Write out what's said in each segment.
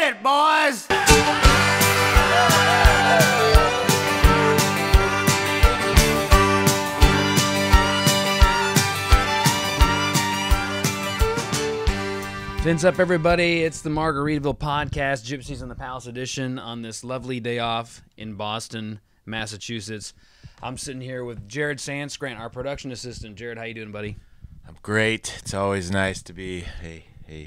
Hit it, boys! Fins up, everybody. It's the Margaritaville Podcast, Gypsies in the Palace edition on this lovely day off in Boston, Massachusetts. I'm sitting here with Jared Sandsgrant, our production assistant. Jared, how you doing, buddy? I'm great. It's always nice to be a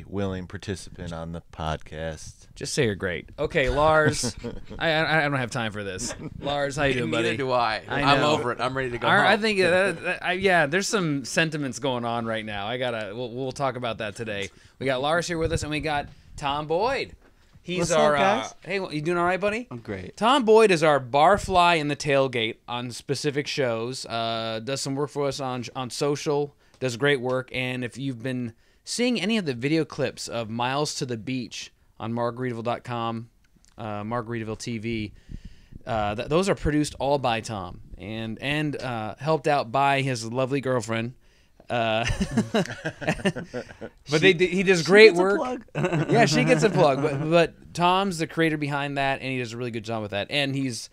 willing participant on the podcast. Just say you're great. Okay, Lars. I don't have time for this. Lars, how you doing, buddy? Neither do I. I I'm know. over it. I'm ready to go home. I think, yeah, there's some sentiments going on right now. We'll talk about that today. We got Lars here with us, and we got Tom Boyd. He's What's our. up, guys? Hey, you doing all right, buddy? I'm great. Tom Boyd is our barfly in the tailgate on specific shows. Does some work for us on social. Does great work. And if you've been seeing any of the video clips of Miles to the Beach on Margaritaville.com, Margaritaville TV, those are produced all by Tom and helped out by his lovely girlfriend. But he does great work. Yeah, she gets a plug. But Tom's the creator behind that, and he does a really good job with that. And he's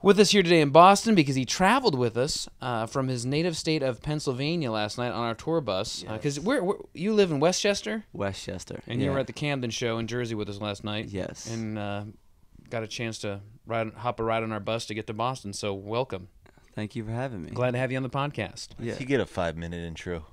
with us here today in Boston because he traveled with us from his native state of Pennsylvania last night on our tour bus. Because you live in Westchester? Westchester. And you were at the Camden show in Jersey with us last night. Yes. And got a chance to hop a ride on our bus to get to Boston. So welcome. Thank you for having me. Glad to have you on the podcast. Yeah. You get a 5-minute intro.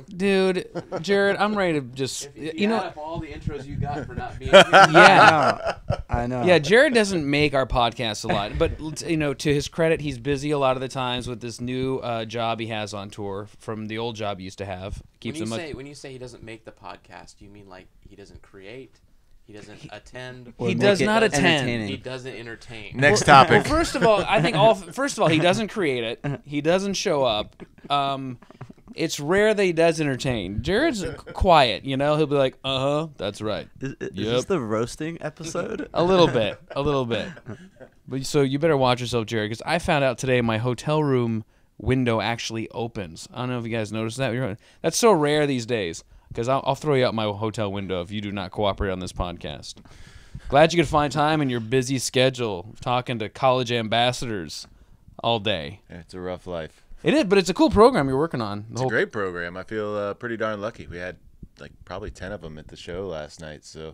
Dude, Jared, I'm ready to just You know, up all the intros you got for not being yeah. I know. Yeah, Jared doesn't make our podcast a lot, but to his credit, he's busy a lot of the times with this new job he has on tour from the old job he used to have. When you say he doesn't make the podcast, you mean like he doesn't create? He doesn't attend. He does not attend. He doesn't entertain. Next topic. Well, first of all, he doesn't create it. He doesn't show up. It's rare that he does entertain. Jared's quiet, He'll be like, that's right. Is this the roasting episode? A little bit. But so you better watch yourself, Jared, because I found out today my hotel room window actually opens. I don't know if you guys noticed that. That's so rare these days. Because I'll throw you out my hotel window if you do not cooperate on this podcast. Glad you could find time in your busy schedule talking to college ambassadors all day. Yeah, it's a rough life. It is, but it's a cool program you're working on. It's a great program. I feel pretty darn lucky. We had probably 10 of them at the show last night, so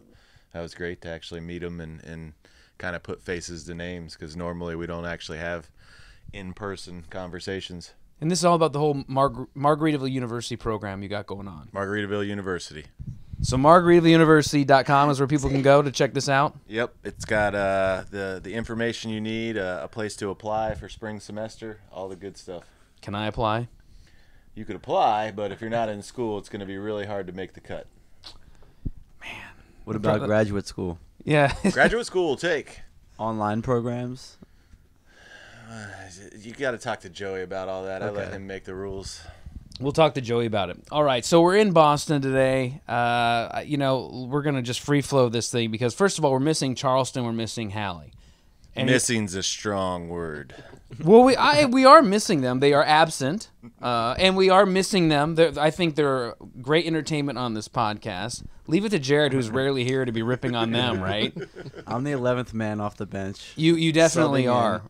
that was great to actually meet them and kind of put faces to names because normally we don't actually have in-person conversations. And this is all about the whole Margaritaville University program you got going on. Margaritaville University. So MargaritavilleUniversity.com is where people can go to check this out? Yep. It's got the information you need, a place to apply for spring semester, all the good stuff. Can I apply? You could apply, but if you're not in school, it's going to be really hard to make the cut. Man. What about graduate school? Yeah. Graduate school will take. Online programs? You got to talk to Joey about all that. Okay. I let him make the rules. We'll talk to Joey about it. All right, so we're in Boston today. We're going to just free flow this thing because, first of all, we're missing Charleston. We're missing Hallie. Missing's a strong word. Well, we are missing them. They are absent, and we are missing them. I think they're great entertainment on this podcast. Leave it to Jared, who's rarely here, to be ripping on them, right? I'm the 11th man off the bench. You definitely are.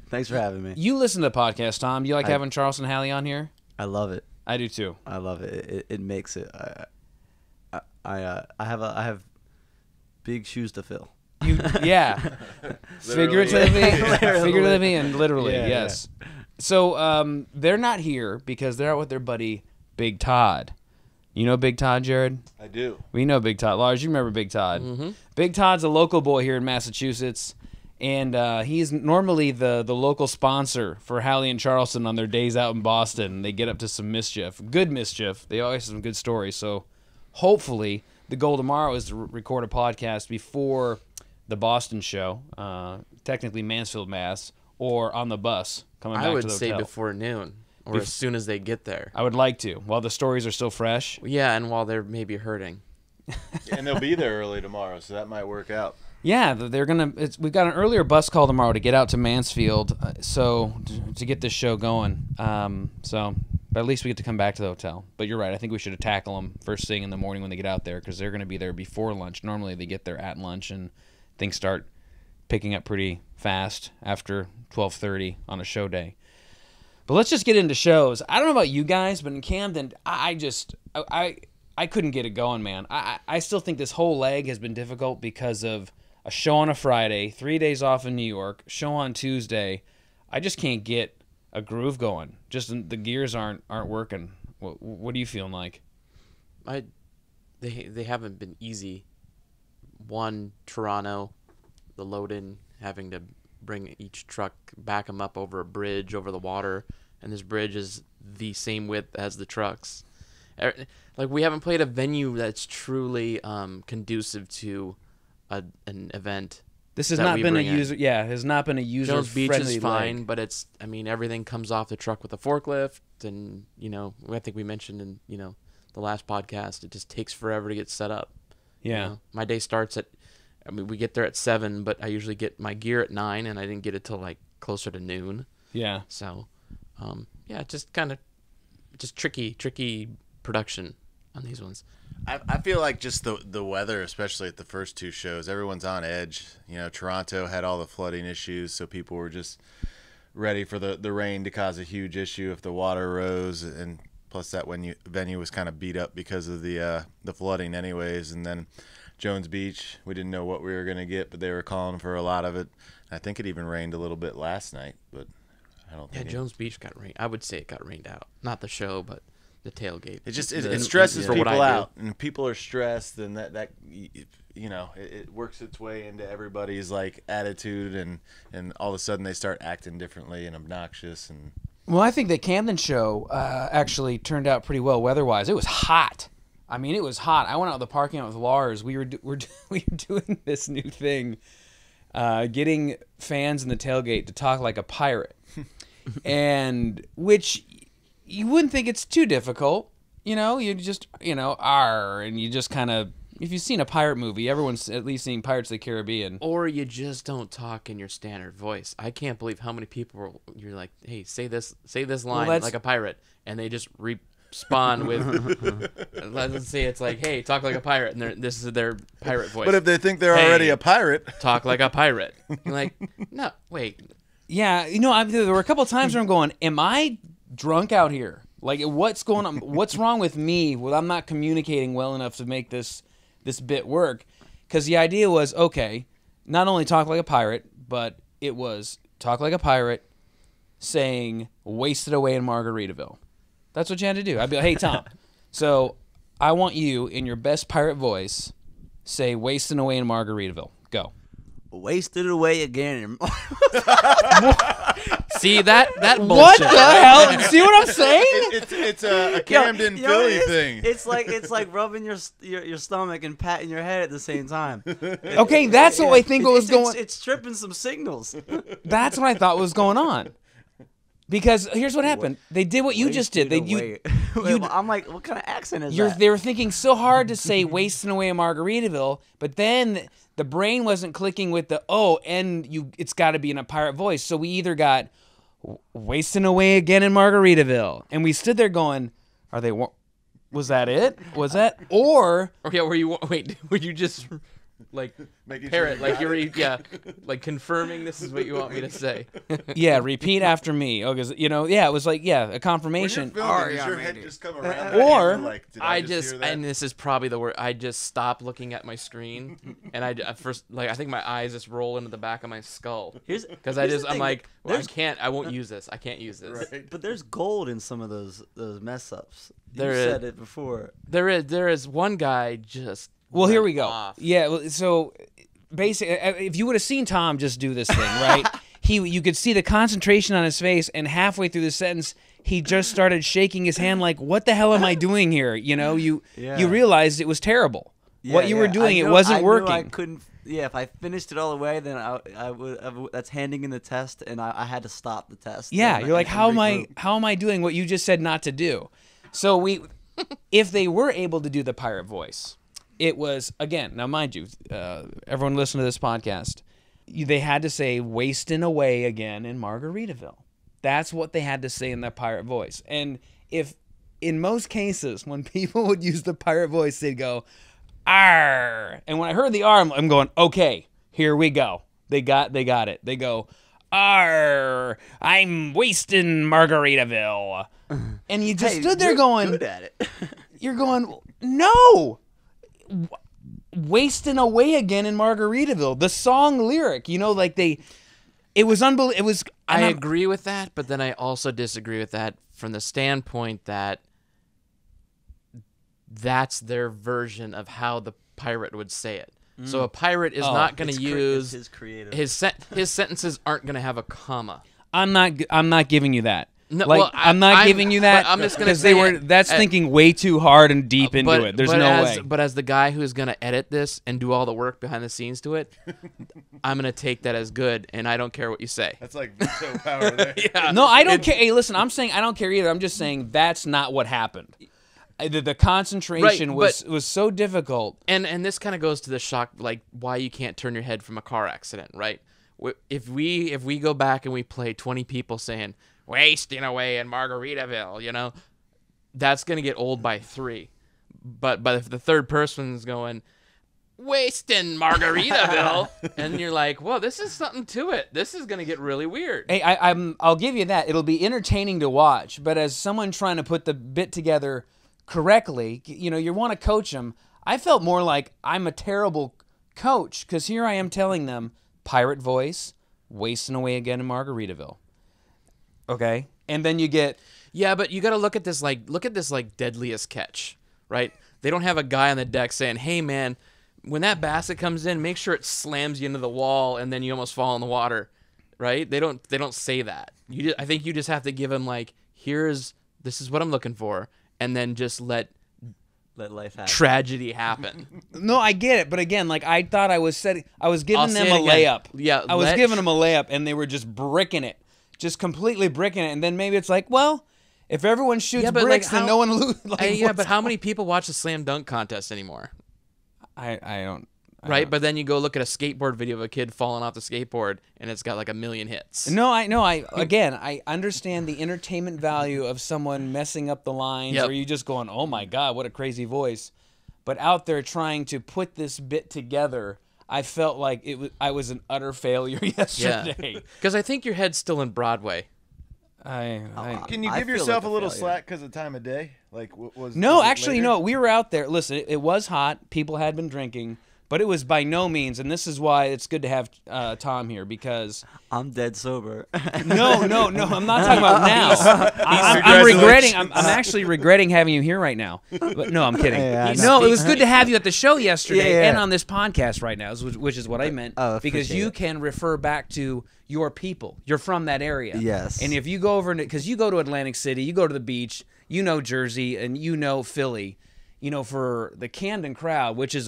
Thanks for having me. You listen to the podcast, Tom. Do you like having Charleston and Hallie on here? I love it. I do too. I love it. It makes it. I have big shoes to fill. Yeah. Figuratively and literally, yes. Yeah. So they're not here because they're out with their buddy Big Todd. You know Big Todd, Jared? I do. We know Big Todd. Lars, you remember Big Todd. Mm-hmm. Big Todd's a local boy here in Massachusetts, and he's normally the local sponsor for Hallie and Charleston on their days out in Boston. They get up to some mischief, good mischief. They always have some good stories. So hopefully the goal tomorrow is to record a podcast before the Boston show, technically Mansfield, Mass, or on the bus coming back to the hotel. I would say before noon, or as soon as they get there. I would like to, while the stories are still fresh. Yeah, and while they're maybe hurting. And they'll be there early tomorrow, so that might work out. Yeah, they're gonna. We've got an earlier bus call tomorrow to get out to Mansfield, so to get this show going. So But at least we get to come back to the hotel. But you're right. I think we should tackle them first thing in the morning when they get out there because they're going to be there before lunch. Normally they get there at lunch and things start picking up pretty fast after 12:30 on a show day. But let's just get into shows. I don't know about you guys, but in Camden, I couldn't get it going, man. I still think this whole leg has been difficult because of a show on a Friday, 3 days off in New York, show on Tuesday. I just can't get a groove going. Just the gears aren't working. What are you feeling like? They haven't been easy. One, Toronto, the load-in, having to bring each truck, back them up over a bridge over the water, and this bridge is the same width as the trucks. Like, we haven't played a venue that's truly conducive to an event. This has not been a user. Yeah, has not been a user. Jones Beach is fine, but it's. I mean, everything comes off the truck with a forklift, and I think we mentioned in the last podcast, it just takes forever to get set up. Yeah, my day starts at. I mean, we get there at 7, but I usually get my gear at 9, and I didn't get it till like closer to noon. Yeah. So, just tricky production on these ones. I feel like just the weather, especially at the first two shows, everyone's on edge. Toronto had all the flooding issues, so people were just ready for the rain to cause a huge issue if the water rose, and plus that venue was kind of beat up because of the flooding anyways. And then Jones Beach, we didn't know what we were going to get, but they were calling for a lot of it. I think it even rained a little bit last night, but I don't think Jones Beach got rained. I would say it got rained out. Not the show, but the tailgate. It just it stresses people out, and people are stressed, and that it works its way into everybody's like attitude, and all of a sudden they start acting differently and obnoxious. And well, I think the Camden show actually turned out pretty well weather-wise. It was hot. I mean, it was hot. I went out to the parking lot with Lars. We were doing this new thing, getting fans in the tailgate to talk like a pirate, and which. You wouldn't think it's too difficult, you just, arr, and you just kind of, if you've seen a pirate movie, everyone's at least seen Pirates of the Caribbean. Or you just don't talk in your standard voice. I can't believe how many people you're like, hey, say this line like a pirate, and they just respond with, let's say it's like, hey, talk like a pirate, and this is their pirate voice. But if they think they're already a pirate. Talk like a pirate. You're like, no, wait. Yeah, there were a couple of times where I'm going, am I drunk out here? Like, what's going on? What's wrong with me? Well, I'm not communicating well enough to make this bit work. Because the idea was, okay, not only talk like a pirate, but it was talk like a pirate saying wasted away in Margaritaville. That's what you had to do. I'd be like, hey, Tom, so I want you, in your best pirate voice, say wasting away in Margaritaville. Go. Wasted away again. See that bullshit. What the hell? See what I'm saying? It's a Camden Philly thing. It's like rubbing your stomach and patting your head at the same time. Okay, that's what I think was going. It's tripping some signals. That's what I thought was going on. Because here's what happened. They did what you just did. I'm like, what kind of accent is that? They were thinking so hard to say wasting away in Margaritaville, but then the brain wasn't clicking with the it's got to be in a pirate voice. So we either got wasting away again in Margaritaville, and we stood there going, was that it? Was that? Or okay, were you just like parrot, like you're like confirming this is what you want me to say? Yeah, repeat after me. Oh, because it was like a confirmation. When you're filming, does your head just come around? Or like, did I just hear that? and this is probably the word. I just stopped looking at my screen, and I think my eyes just roll into the back of my skull because I'm like, well, I won't use this. I can't use this. Right. But there's gold in some of those mess ups. You There is. said it before. There is one guy just. Well, here we go. Off. Yeah, so basically, if you would have seen Tom just do this thing, right? You could see the concentration on his face, and halfway through the sentence, he just started shaking his hand like, "What the hell am I doing here?" You realized it was terrible. What you were doing, it wasn't working. I couldn't. Yeah, if I finished it all the way, then I would. That's handing in the test, and I had to stop the test. Yeah, you're like, how am I doing what you just said not to do? So if they were able to do the pirate voice. It was, again, now mind you, everyone listen to this podcast, they had to say wasting away again in Margaritaville. That's what they had to say in that pirate voice. And if in most cases when people would use the pirate voice, they'd go, "Arr!" And when I heard the R, I'm going, okay, here we go. They got it. They go, "Arr! I'm Wastin Margaritaville," and you just stood there going, good at it. you're going, no. Wasting away again in Margaritaville. The song lyric, it was unbelievable. I agree with that, but then I also disagree with that from the standpoint that that's their version of how the pirate would say it. So a pirate is not going to use his creative. his sentences aren't going to have a comma. I'm not giving you that. No, I'm not giving you that but I'm just gonna because say that's thinking way too hard and deep into it. There's no way. But as the guy who's going to edit this and do all the work behind the scenes to it, I'm going to take that as good, and I don't care what you say. That's like veto power there. Yeah. No, I don't care. Hey, listen, I'm saying I don't care either. I'm just saying that's not what happened. The concentration was so difficult. And this kind of goes to the shock, like why you can't turn your head from a car accident, right? If we go back and we play 20 people saying, "Wasting away in Margaritaville," that's going to get old by 3. But if the third person's going, "Wasting Margaritaville," and you're like, "Well, this is something to it. This is going to get really weird." Hey, I'll give you that. It'll be entertaining to watch, but as someone trying to put the bit together correctly, you want to coach them. I felt more like I'm a terrible coach because here I am telling them pirate voice, wasting away again in Margaritaville. Okay, and then you get but you got to look at this like deadliest catch, right? They don't have a guy on the deck saying, "Hey man, when that basket comes in, make sure it slams you into the wall and then you almost fall in the water," right? They don't say that. I think you just have to give them like, this is what I'm looking for, and then just let life happen. Tragedy happen. No, I get it, but again, like I thought I was giving them a layup. Yeah, I was giving them a layup, and they were just bricking it. Just completely bricking it, and then maybe it's like, well, if everyone shoots bricks, then no one loses. But how many people watch the slam dunk contest anymore? I don't. Right, but then you go look at a skateboard video of a kid falling off the skateboard, and it's got like 1 million hits. No, I understand the entertainment value of someone messing up the lines, or you just going, "Oh my God, what a crazy voice!" But out there trying to put this bit together, I felt like I was an utter failure yesterday. Because I think your head's still in Broadway. Can you give yourself a little slack because of time of day? Like, was actually, no. We were out there. Listen, it was hot. People had been drinking. But it was by no means, and this is why it's good to have Tom here, because I'm dead sober. No, I'm not talking about now. I'm regretting. I'm actually regretting having you here right now. But no, I'm kidding. No, it was good to have you at the show yesterday and on this podcast right now, which is what I meant. Because you can refer back to your people. You're from that area. Yes. And if you go over, because you go to Atlantic City, you go to the beach, Jersey, and Philly. For the Camden crowd, which is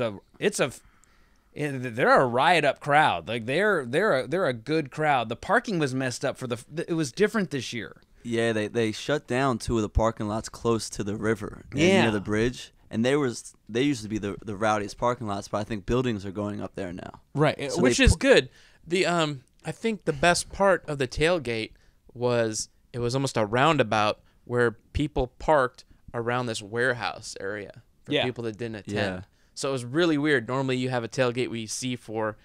they're a riot up crowd. Like they're a good crowd. The parking was messed up it was different this year. Yeah, they shut down 2 of the parking lots close to the river near the bridge, and they used to be the rowdiest parking lots, but I think buildings are going up there now. Right, so which is good. I think the best part of the tailgate was it was almost a roundabout where people parked around this warehouse area for people that didn't attend. Yeah. So it was really weird. Normally you have a tailgate where you see for,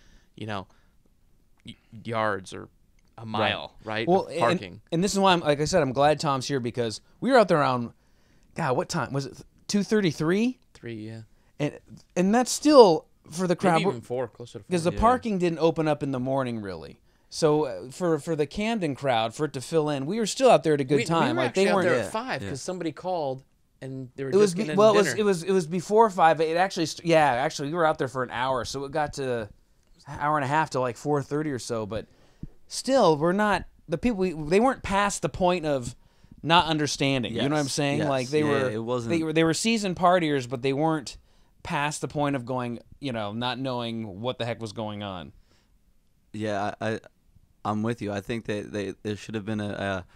yards or a mile, right? Well, parking. And this is why, like I said, I'm glad Tom's here, because we were out there around, God, what time? Was it 2:33? 3, yeah. And that's still, for the crowd. Maybe even 4, closer to 4. Because the parking didn't open up in the morning, really. So for the Camden crowd, for it to fill in, we were still out there at a good time. We were like they weren't out there at 5 because somebody called and they were it was just getting well dinner. it was before 5. It actually we were out there for an hour, so it got to an hour and a half to like 4:30 or so. But still, we're not the people. They weren't past the point of not understanding. Yes. You know what I'm saying? Yes. Like they were. It wasn't. They were seasoned partiers, but they weren't past the point of going. Not knowing what the heck was going on. Yeah, I'm with you. I think that there should have been a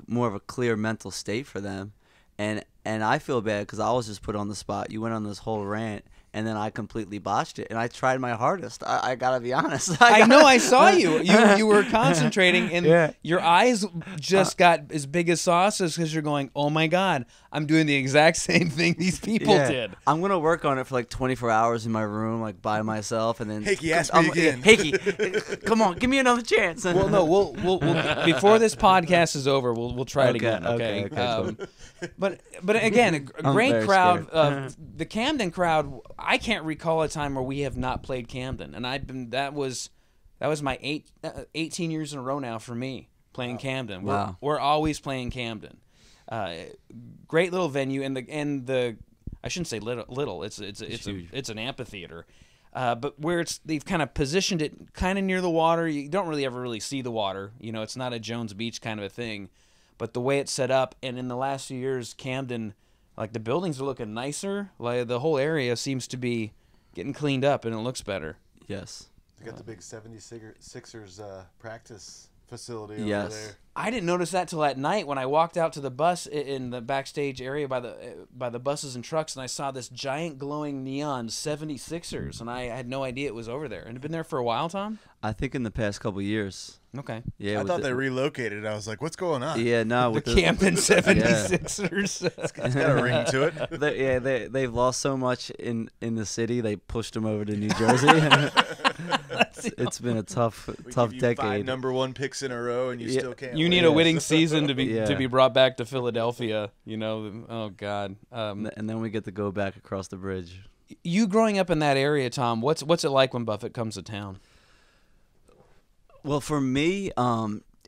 more of a clear mental state for them. And I feel bad because I was just put on the spot. You went on this whole rant, and then I completely botched it. And I tried my hardest. I gotta be honest. I know. I saw you. You were concentrating, and your eyes just got as big as saucers because you're going, "Oh my God, I'm doing the exact same thing these people did." I'm gonna work on it for like 24 hours in my room, like by myself, and then. Heikki, ask me again. Heikki, come on, give me another chance. Well, no, we'll before this podcast is over, we'll try it again. Okay. But again, a great crowd. The Camden crowd. I can't recall a time where we have not played Camden, and that was my 18 years in a row now for me playing Camden. We're always playing Camden. Great little venue, and the I shouldn't say little. It's an amphitheater. But where they've kind of positioned it kind of near the water. You don't really ever see the water. It's not a Jones Beach kind of a thing. But the way it's set up, and in the last few years, Camden, like the buildings are looking nicer. Like the whole area seems to be getting cleaned up, and it looks better. Yes. They got the big 76ers practice facility over there. I didn't notice that till at night when I walked out to the bus in the backstage area by the buses and trucks, and I saw this giant glowing neon 76ers, and I had no idea it was over there. And it had been there for a while, Tom? I think in the past couple of years. Okay. Yeah. I thought they relocated. I was like, what's going on? Yeah, no. With the Camden 76ers. It's got a ring to it. They've lost so much in the city. They pushed them over to New Jersey. It's been a tough decade. 5 number 1 picks in a row, and you still can't. You need a winning season to be brought back to Philadelphia. Oh God. And then we get to go back across the bridge. You growing up in that area, Tom, what's it like when Buffett comes to town? Well, for me,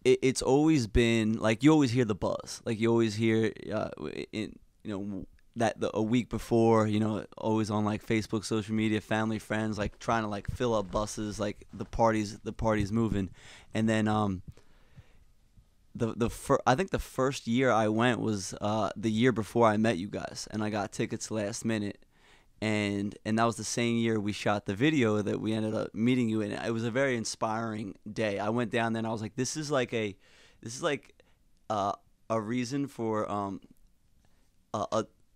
it's always been like you always hear the buzz. Like you always hear, a week before, always on like Facebook, social media, family, friends, like trying to like fill up buses, like the party's moving, and then I think the first year I went was the year before I met you guys, and I got tickets last minute. And that was the same year we shot the video that we ended up meeting you in. It was a very inspiring day. I went down there and I was like, this is like a reason for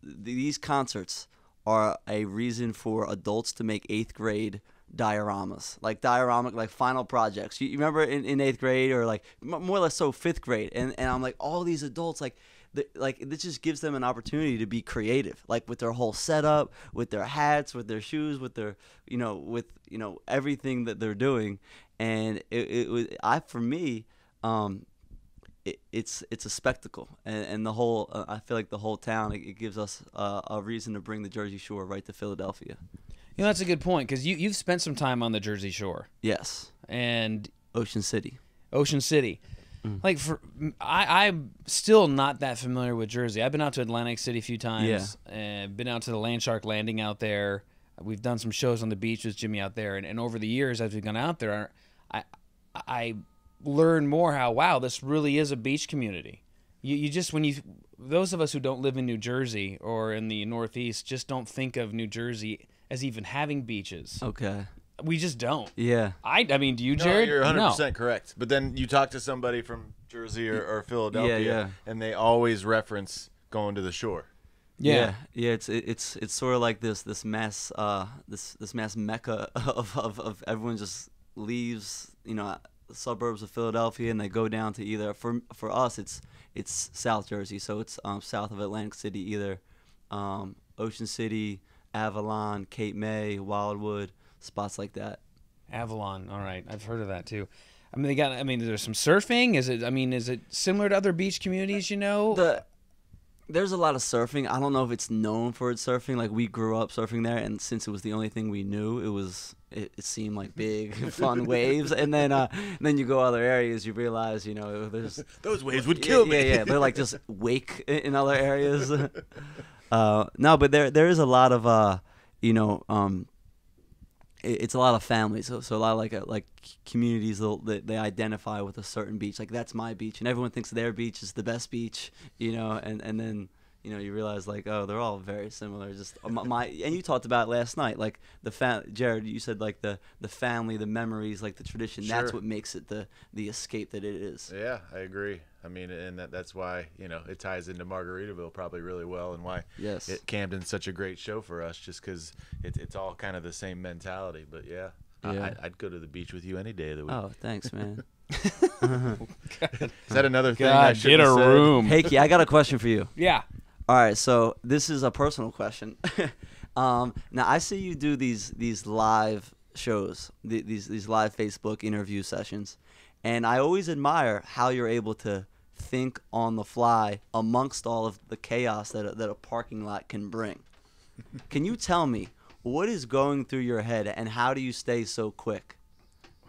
these concerts are a reason for adults to make 8th grade dioramas, like final projects. You remember in 8th grade, or like more or less so 5th grade, and I'm like, all these adults this just gives them an opportunity to be creative, like with their whole setup, with their hats, with their shoes, with their everything that they're doing. And it's a spectacle, and the whole I feel like the whole town, it gives us a reason to bring the Jersey Shore right to Philadelphia. That's a good point, because you've spent some time on the Jersey Shore. Yes. And Ocean City. Like I'm still not that familiar with Jersey. I've been out to Atlantic City a few times. And been out to the LandShark landing out there. We've done some shows on the beach with Jimmy out there, and over the years as we've gone out there, I learned more how this really is a beach community. You just those of us who don't live in New Jersey or in the Northeast just don't think of New Jersey as even having beaches. Okay. We just don't. Yeah. I mean, do you, Jared? No, you're 100% correct. But then you talk to somebody from Jersey or Philadelphia, and they always reference going to the shore. Yeah. It's sort of like this mass mecca of everyone just leaves the suburbs of Philadelphia, and they go down to either for us it's South Jersey, so it's south of Atlantic City, either Ocean City, Avalon, Cape May, Wildwood. Spots like that. Avalon, all right, I've heard of that too. There's some surfing. Is it similar to other beach communities? There's a lot of surfing. I don't know if it's known for its surfing. Like we grew up surfing there, and since it was the only thing we knew, it seemed like big, fun waves. And then you go other areas, you realize there's those waves would kill me. Yeah, they're like just wake in other areas. No, but there is a lot of it's a lot of families, so a lot of like communities they identify with a certain beach. Like that's my beach, and everyone thinks their beach is the best beach, and then you realize like, oh, they're all very similar. Just and you talked about it last night, like Jared, you said like the family, the memories, like the tradition. Sure. That's what makes it the escape that it is. Yeah, I agree. I mean, and that's why, you know, it ties into Margaritaville probably really well, and why Camden's such a great show for us, just because it's all kind of the same mentality. But yeah. I'd go to the beach with you any day of the week. Oh, thanks, man. Is that another thing? God, get a room. Hey, Key, I got a question for you. Yeah. All right, so this is a personal question. Now I see you do these live shows, these live Facebook interview sessions, and I always admire how you're able to think on the fly amongst all of the chaos that a parking lot can bring. Can you tell me what is going through your head, and how do you stay so quick?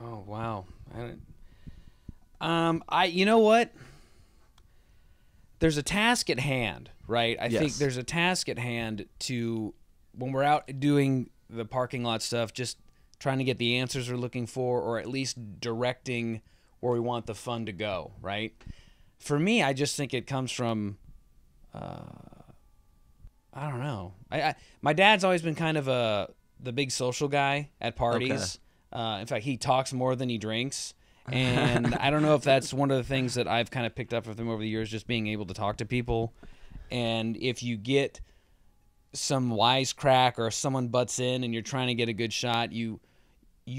Oh wow. You know what? There's a task at hand, right? I think there's a task at hand to, when we're out doing the parking lot stuff, just trying to get the answers we're looking for, or at least directing where we want the fun to go, right? For me, I just think it comes from, I don't know. My dad's always been kind of the big social guy at parties. Okay. In fact, he talks more than he drinks. And I don't know if that's one of the things that I've kind of picked up from him over the years, just being able to talk to people. And if you get some wisecrack or someone butts in and you're trying to get a good shot, you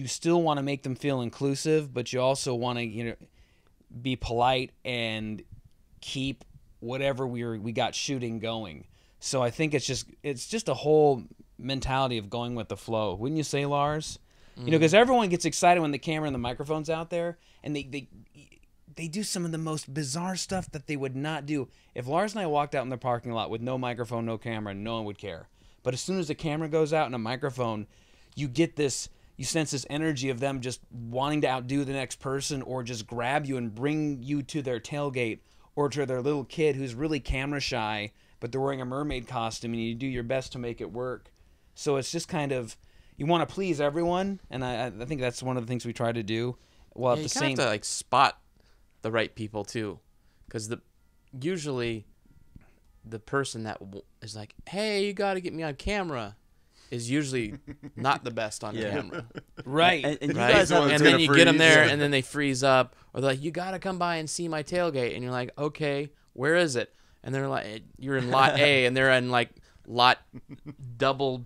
still want to make them feel inclusive, but you also want to, be polite and keep whatever we got shooting going. So I think it's just a whole mentality of going with the flow. Wouldn't you say, Lars? Because everyone gets excited when the camera and the microphone's out there, and they do some of the most bizarre stuff that they would not do. If Lars and I walked out in the parking lot with no microphone, no camera, no one would care. But as soon as the camera goes out and a microphone, you sense this energy of them just wanting to outdo the next person, or just grab you and bring you to their tailgate, or to their little kid who's really camera shy, but they're wearing a mermaid costume, and you do your best to make it work. So it's just kind of, you want to please everyone, and I think that's one of the things we try to do. Well, at the same, you kind of have to spot the right people too, because usually the person that is like, "Hey, you got to get me on camera," is usually not the best on camera, right? And you right? guys And then you get them there, and then they freeze up, or they're like, "You got to come by and see my tailgate," and you're like, "Okay, where is it?" And they're like, "You're in lot A," and they're in like lot double,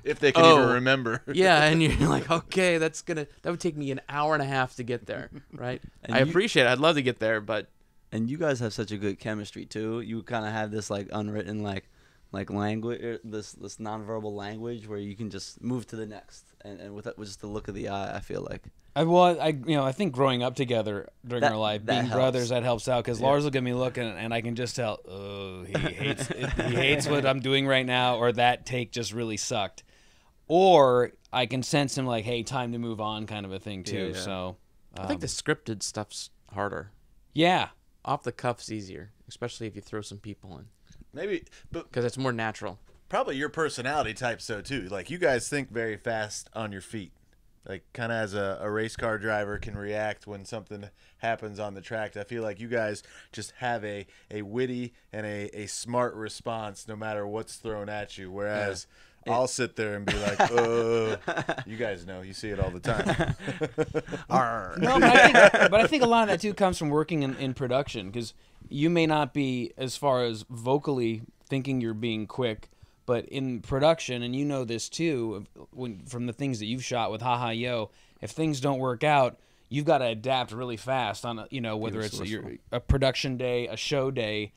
If they can even remember. Yeah, and you're like, okay, that would take me an hour and a half to get there, right? I appreciate it. I'd love to get there, but. And you guys have such a good chemistry too. You kind of have this like unwritten like language, this nonverbal language where you can just move to the next, and with just the look of the eye, I feel like. I think growing up together during our life, being helps. Brothers, that helps out, because Lars will get me looking, and I can just tell, he hates what I'm doing right now, or that take just really sucked. Or I can sense him like, hey, time to move on, kind of a thing too. Yeah. So I think the scripted stuff's harder. Yeah. Off the cuff's easier, especially if you throw some people in. Maybe, but because it's more natural. Probably your personality type so too. Like, you guys think very fast on your feet. Like, kind of as a race car driver can react when something happens on the track. I feel like you guys just have a witty and a smart response no matter what's thrown at you. Whereas I'll sit there and be like, oh, you guys know. You see it all the time. No, but I think a lot of that, too, comes from working in production, because you may not be, as far as vocally thinking you're being quick, but in production, and you know this too, from the things that you've shot with Ha Ha Yo, if things don't work out, you've got to adapt really fast on, whether it's a production day, a show day.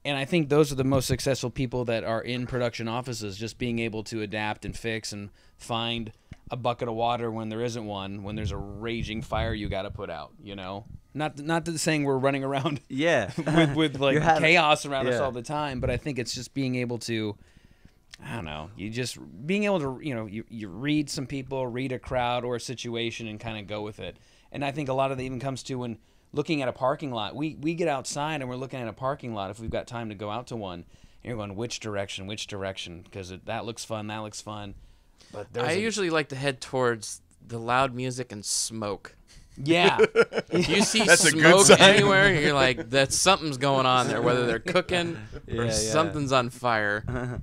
And I think those are the most successful people that are in production offices, just being able to adapt and fix and find a bucket of water when there isn't one, when there's a raging fire you got to put out, Not that saying we're running around with like chaos around us all the time, but I think it's just being able to, I don't know, you just being able to, you read some people, read a crowd or a situation, and kind of go with it. And I think a lot of that even comes to when looking at a parking lot. We get outside and we're looking at a parking lot if we've got time to go out to one. And you're going, which direction? Because that looks fun. But I usually like to head towards the loud music and smoke. Yeah. If you see That's smoke anywhere, you're like, that's something's going on there, whether they're cooking or something's on fire.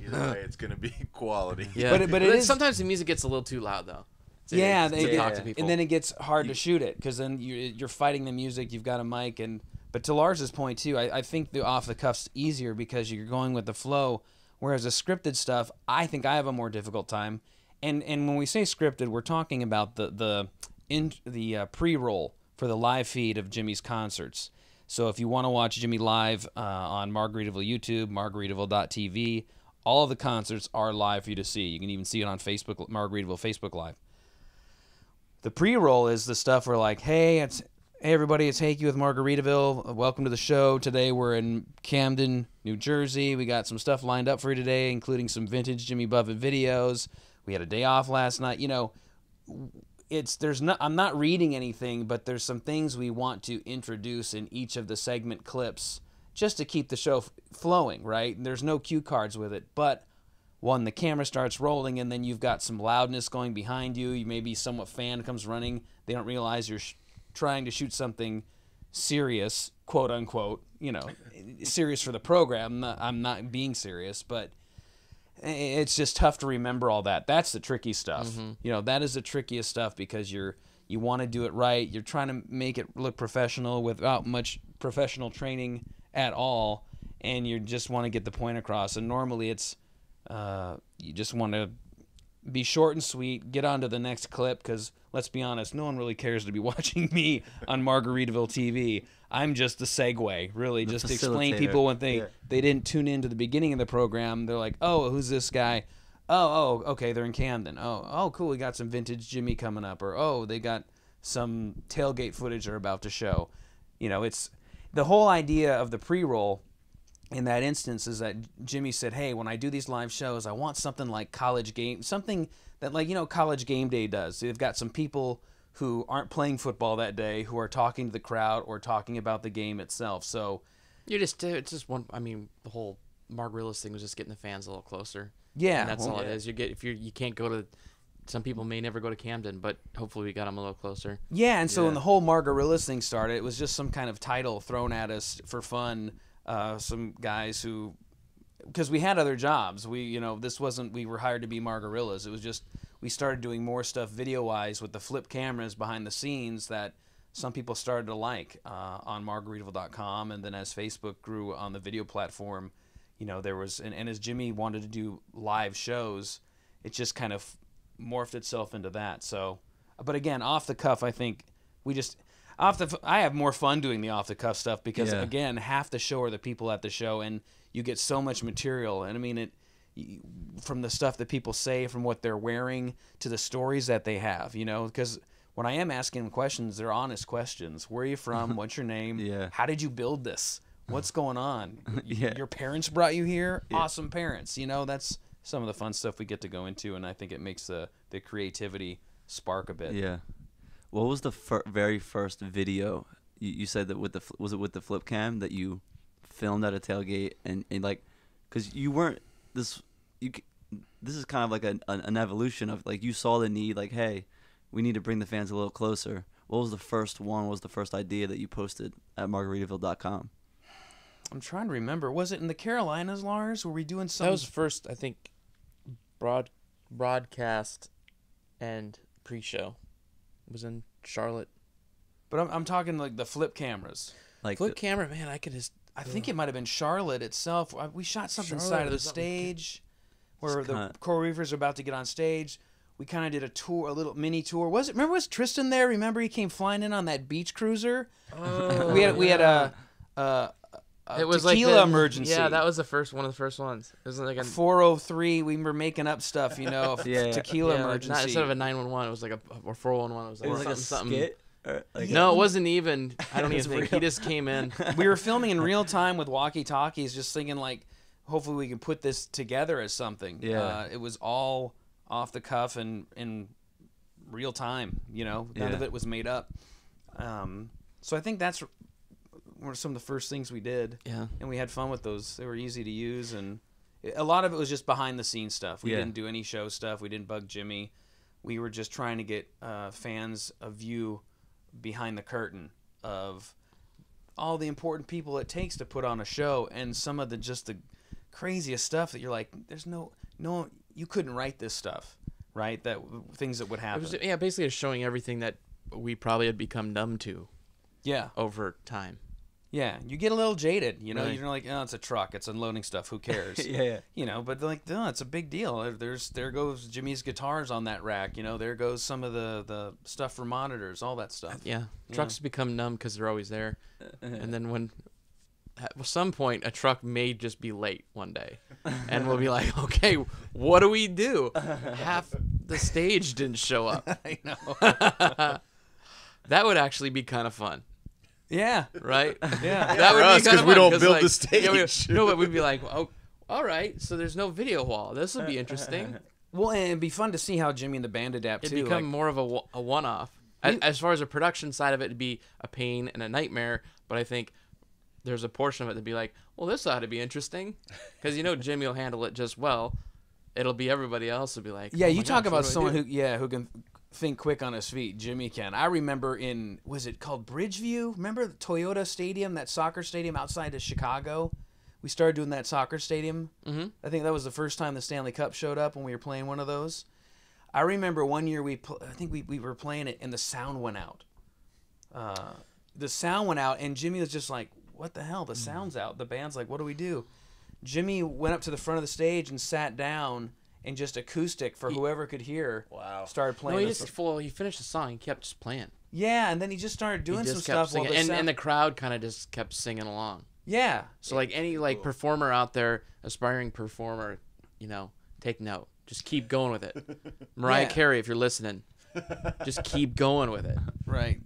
Either way, it's going to be quality. Yeah, but it is, sometimes the music gets a little too loud, though. to talk to people. And then it gets hard to shoot it because then you're fighting the music. You've got a mic, but to Lars's point too, I think the off the cuff's easier because you're going with the flow. Whereas the scripted stuff, I think I have a more difficult time. And when we say scripted, we're talking about the pre-roll for the live feed of Jimmy's concerts. So if you want to watch Jimmy live on Margaritaville YouTube, Margaritaville.tv, all of the concerts are live for you to see. You can even see it on Facebook, Margaritaville Facebook Live. The pre-roll is the stuff where like, hey everybody, it's Hakey with Margaritaville. Welcome to the show. Today we're in Camden, New Jersey. We got some stuff lined up for you today, including some vintage Jimmy Buffett videos. We had a day off last night. You know, I'm not reading anything, but there's some things we want to introduce in each of the segment clips just to keep the show flowing, right? And there's no cue cards with it, but when the camera starts rolling and then you've got some loudness going behind you, you maybe some fan comes running, they don't realize you're trying to shoot something serious, quote unquote, you know, serious for the program. I'm not being serious, but it's just tough to remember all that. That's the tricky stuff. Mm-hmm. You know, that is the trickiest stuff because you want to do it right. You're trying to make it look professional without much professional training at all, and you just want to get the point across. And normally it's you just want to be short and sweet, get on to the next clip, because let's be honest, no one really cares to be watching me on Margaritaville TV. I'm just the segue, really, just to explain people when they didn't tune in to the beginning of the program. They're like, oh, who's this guy? Oh, okay, they're in Camden. Oh, cool, we got some vintage Jimmy coming up. Or, oh, they got some tailgate footage they're about to show. You know, it's the whole idea of the pre-roll in that instance is that Jimmy said, hey, when I do these live shows, I want something like something that, like, you know, College Game Day does. They've got some people who aren't playing football that day who are talking to the crowd or talking about the game itself. So it's just one. I mean, the whole Margaritaville thing was just getting the fans a little closer. Yeah, and that's all it is. You can't go to. Some people may never go to Camden, but hopefully we got them a little closer. Yeah, and so when the whole Margaritaville thing started, it was just some kind of title thrown at us for fun. Some guys who, because we had other jobs. We were hired to be Margarillas. It was just we started doing more stuff video-wise with the flip cameras behind the scenes that some people started to like on Margaritaville.com, and then as Facebook grew on the video platform, you know, there was and as Jimmy wanted to do live shows, it just kind of morphed itself into that. So, but again, off the cuff, I think I have more fun doing the off the cuff stuff because again, half the show are the people at the show, and you get so much material. And I mean, from the stuff that people say, from what they're wearing to the stories that they have, you know, because when I am asking them questions, they're honest questions. Where are you from? What's your name? How did you build this? What's going on? Your parents brought you here? Awesome parents. You know, that's some of the fun stuff we get to go into, and I think it makes the creativity spark a bit. Yeah. What was the very first video you said that was it with the flip cam that you filmed at a tailgate and like, because you weren't this is kind of like an evolution of like you saw the need, like, hey, we need to bring the fans a little closer. What was the first one? What was the first idea that you posted at Margaritaville.com? I'm trying to remember. Was it in the Carolinas, Lars? Were we doing something? That was first, I think, broadcast and pre-show. It was in Charlotte. But I'm talking like the flip cameras. Like flip camera, man, I think it might have been Charlotte itself. We shot something inside of the stage where the choreographers are about to get on stage. We kind of did a tour, a little mini tour. Was Tristan there? Remember he came flying in on that beach cruiser? Oh, we had a it was tequila like emergency. Yeah, that was one of the first ones. It was like a 403. We were making up stuff, you know, tequila emergency. Like instead of a 911, it was like or 411. It was like something. Skit? No, it wasn't even. I don't even think. He just came in. We were filming in real time with walkie-talkies, just thinking like, hopefully we can put this together as something. Yeah. It was all off the cuff and in real time. You know, none of it was made up. So I think that's were some of the first things we did. Yeah. And we had fun with those. They were easy to use, and a lot of it was just behind the scenes stuff. We didn't do any show stuff. We didn't bug Jimmy. We were just trying to get fans a view behind the curtain of all the important people it takes to put on a show, and some of the craziest stuff that you're like, there's no you couldn't write this stuff, right? That things that would It happen. was basically just showing everything that we probably had become numb to Yeah. over time. Yeah, you get a little jaded, you know. Right. You're like, oh, it's a truck, it's unloading stuff. Who cares? Yeah. You know, but like, no, it's a big deal. There goes Jimmy's guitars on that rack. You know, there goes some of the stuff for monitors, all that stuff. Yeah, trucks become numb because they're always there, and then when at some point a truck may just be late one day, and we'll be like, okay, what do we do? Half the stage didn't show up. I know. That would actually be kind of fun. Yeah. Right? Yeah. That would For us, be kind 'cause of we fun, don't build like, the stage. Yeah, no, but we'd be like, oh, all right, so there's no video wall. This will be interesting. Well, and it'd be fun to see how Jimmy and the band adapt It'd too. become like, more of a one-off. As far as the production side of it, it'd be a pain and a nightmare. But I think there's a portion of it that'd be like, well, this ought to be interesting, because Jimmy will handle it just well. It'll be everybody else will be like, yeah, oh you my talk gosh, about what do I someone do? who can think quick on his feet. Jimmy can. I remember was it called Bridgeview? Remember the Toyota Stadium, that soccer stadium outside of Chicago? We started doing that soccer stadium. Mm-hmm. I think that was the first time the Stanley Cup showed up when we were playing one of those. I remember one year I think we were playing it and the sound went out. The sound went out and Jimmy was just like, what the hell? The sound's out. The band's like, what do we do? Jimmy went up to the front of the stage and sat down and just acoustic for whoever could hear. Wow. Started No, playing. he finished the song. He kept just playing. Yeah, and then he just started doing He some just kept stuff while singing, the and the crowd kind of just kept singing along. yeah. So like any performer out there, aspiring performer, take note. Just keep going with it. Mariah Yeah. Carey, if you're listening, just keep going with it. Right.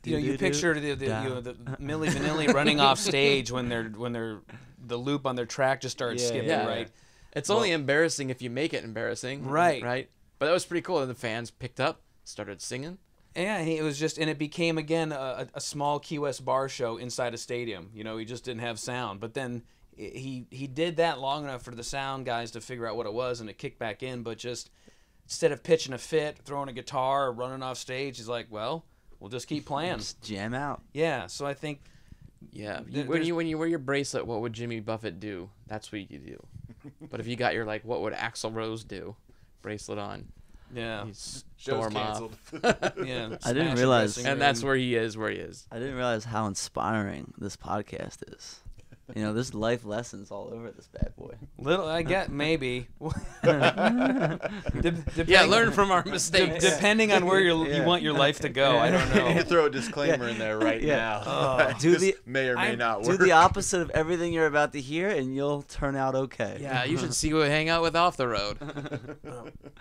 You picture the Milli Vanilli running off stage when the loop on their track just started skipping, Yeah. right? It's only embarrassing if you make it embarrassing. Right. Right. But that was pretty cool. And the fans picked up, started singing. Yeah, and it became again a small Key West bar show inside a stadium. He just didn't have sound. But then he did that long enough for the sound guys to figure out what it was, and it kicked back in. But just instead of pitching a fit, throwing a guitar, or running off stage, he's like, well, we'll just keep playing. Just jam out. Yeah, so I think Yeah. There- When you wear your bracelet, what would Jimmy Buffett do? That's what you do. But if you got your what would Axl Rose do? Bracelet on. yeah, You Show's storm off. canceled. yeah. I didn't smash a realize- dressing And that's room. where he is. I didn't realize how inspiring this podcast is. There's life lessons all over this bad boy. Little, I get maybe. Yeah, learn from our mistakes. Depending on where you want your life to go, I don't You know. throw a disclaimer in there right Yeah. now. Do This the- may or may not Do work. the opposite of everything you're about to hear, and you'll turn out okay. Yeah, you should see who we hang out with off the road.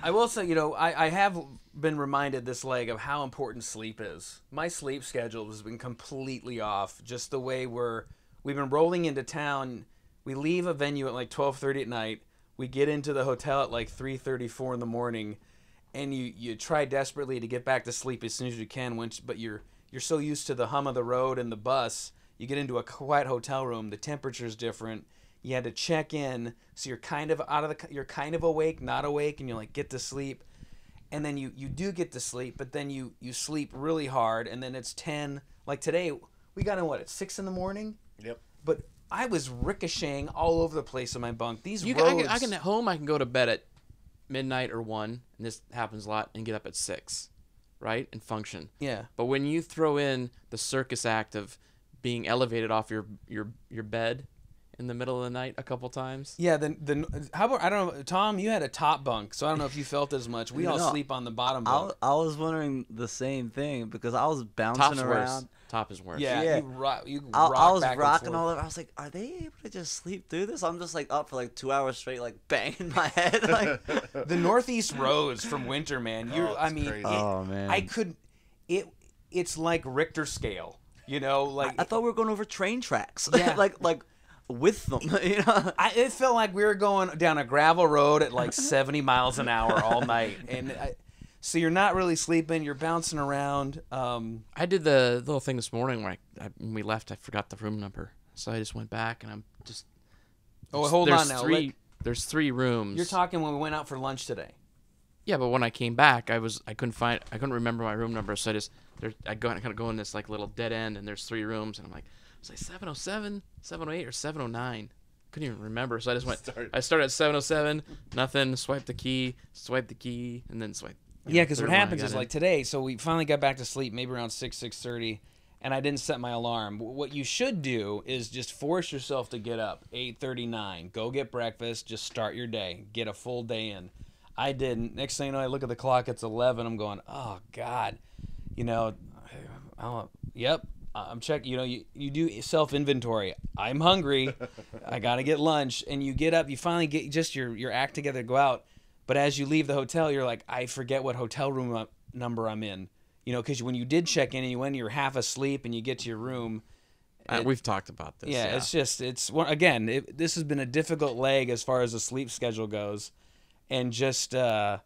I will say, I have been reminded this leg of how important sleep is. My sleep schedule has been completely off. Just the way we've been rolling into town. We leave a venue at like 12:30 at night. We get into the hotel at like 3:34 in the morning, and you try desperately to get back to sleep as soon as you can. But you're so used to the hum of the road and the bus. You get into a quiet hotel room. The temperature's different. You had to check in, so you're kind of you're kind of awake, not awake, and you're like, get to sleep. And then you do get to sleep, but then you sleep really hard, and then it's 10. Like today, we got in at 6 in the morning? Yep. But I was ricocheting all over the place in my bunk. These I roads... can at home. I can go to bed at midnight or 1, and this happens a lot, and get up at 6, right, and function. Yeah. But when you throw in the circus act of being elevated off your bed in the middle of the night a couple times. Yeah, then how about, I don't know, Tom, you had a top bunk, so I don't know if you felt as much. We all No, sleep on the bottom bunk. I was wondering the same thing because I was bouncing Top's around. worse. Top is worse. Yeah, Yeah. you I rock was back and rocking forth. all over. I was like, are they able to just sleep through this? I'm just up for 2 hours straight, banging my head. The Northeast roads from winter, man. Crazy. Oh, man. I could. It's like Richter scale. I thought we were going over train tracks. Yeah. like with them. It felt like we were going down a gravel road at 70 miles an hour all night, and so you're not really sleeping. You're bouncing around. I did the little thing this morning where when we left, I forgot the room number, so I just went back and I'm just. Oh, hold there's on now. There's 3 rooms. You're talking when we went out for lunch today. Yeah, but when I came back, I couldn't remember my room number, so I kind of go in this little dead end, and there's 3 rooms, and I'm like, was I 707, 708, or 709? couldn't even remember. So I just went. I started at 7:07, nothing. Swipe the key, and then swipe. Yeah, because what happens is like today. So we finally got back to sleep, maybe around 6:30, and I didn't set my alarm. What you should do is just force yourself to get up 8:39, go get breakfast, just start your day, get a full day in. I didn't. Next thing you know, I look at the clock. It's 11. I'm going, oh God, yep. I'm checking. You do self inventory. I'm hungry. I gotta get lunch. And you get up. You finally get just your act together, go out. But as you leave the hotel, you're like, I forget what hotel room number I'm in. Because when you did check in and you went, you're half asleep, and you get to your room. We've talked about this. Yeah, this has been a difficult leg as far as the sleep schedule goes, and just I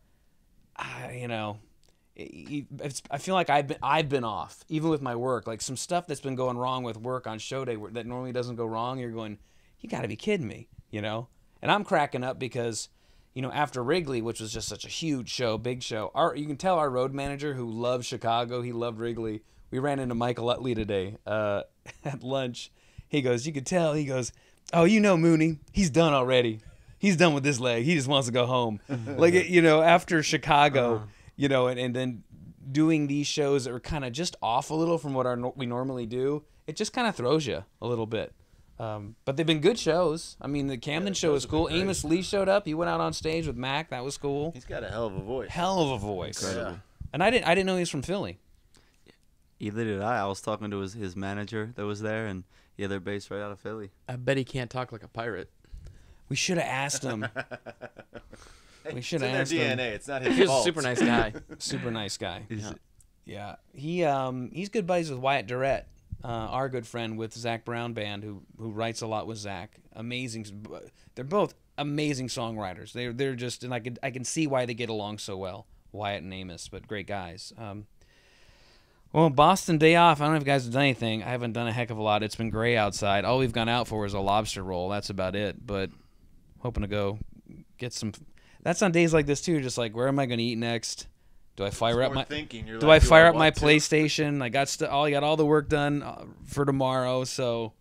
feel like I've been off, even with my work. Like some stuff that's been going wrong with work on show day that normally doesn't go wrong. You're going, you got to be kidding me, And I'm cracking up because, after Wrigley, which was just such a huge show, big show. You can tell our road manager who loves Chicago, he loved Wrigley. We ran into Michael Utley today at lunch. He goes, you could tell. He goes, oh, Mooney, he's done already. He's done with this leg. He just wants to go home. Like, after Chicago. And then doing these shows that are kind of just off a little from what we normally do, it just kind of throws you a little bit. But they've been good shows. I mean, the Camden show was cool. Amos Lee showed up. He went out on stage with Mac. That was cool. He's got a hell of a voice. Hell of a voice. Incredible. Yeah. And I didn't know he was from Philly. Either did I. I was talking to his manager that was there, and yeah, they're based right out of Philly. I bet he can't talk like a pirate. We should have asked him. We should have asked him. DNA. It's not his fault. He's a super nice guy. Super nice guy. Yeah. He's good buddies with Wyatt Durrett, our good friend with Zach Brown Band, who writes a lot with Zach. Amazing. They're both amazing songwriters. They're just, and I can see why they get along so well, Wyatt and Amos, but great guys. Well, Boston day off. I don't know if you guys have done anything. I haven't done a heck of a lot. It's been gray outside. All we've gone out for is a lobster roll. That's about it. But hoping to go get some. That's on days like this too. Just like, where am I going to eat next? Do I fire up my? Do I fire up my PlayStation? I got all the work done for tomorrow. So,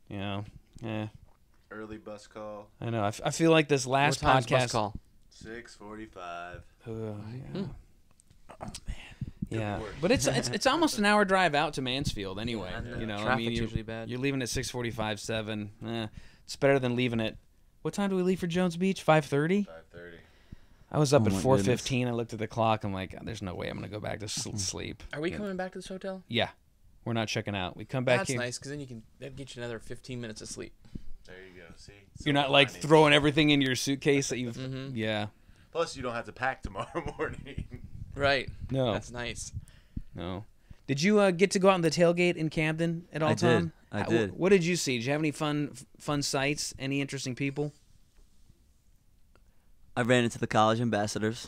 Early bus call. I know. I feel like this last podcast. Bus call? 6:45. Yeah. Oh man. Yeah, but it's almost an hour drive out to Mansfield anyway. Yeah, traffic's usually bad. You're leaving at 6:45, 7. It's better than leaving at. What time do we leave for Jones Beach? 5:30. 5:30. I was up at 4:15. I looked at the clock. I'm like, there's no way I'm gonna go back to sleep. Are we coming back to this hotel? Yeah, we're not checking out. We come back. That's here. nice because then that'd get you another 15 minutes of sleep. There you go. See, you're not like throwing everything in your suitcase that you've. Mm-hmm. Yeah. Plus, you don't have to pack tomorrow morning. Right. No. That's nice. No. Did you get to go out on the tailgate in Camden at all, Tom? I did. What did you see? Did you have any fun sights? Any interesting people? I ran into the college ambassadors,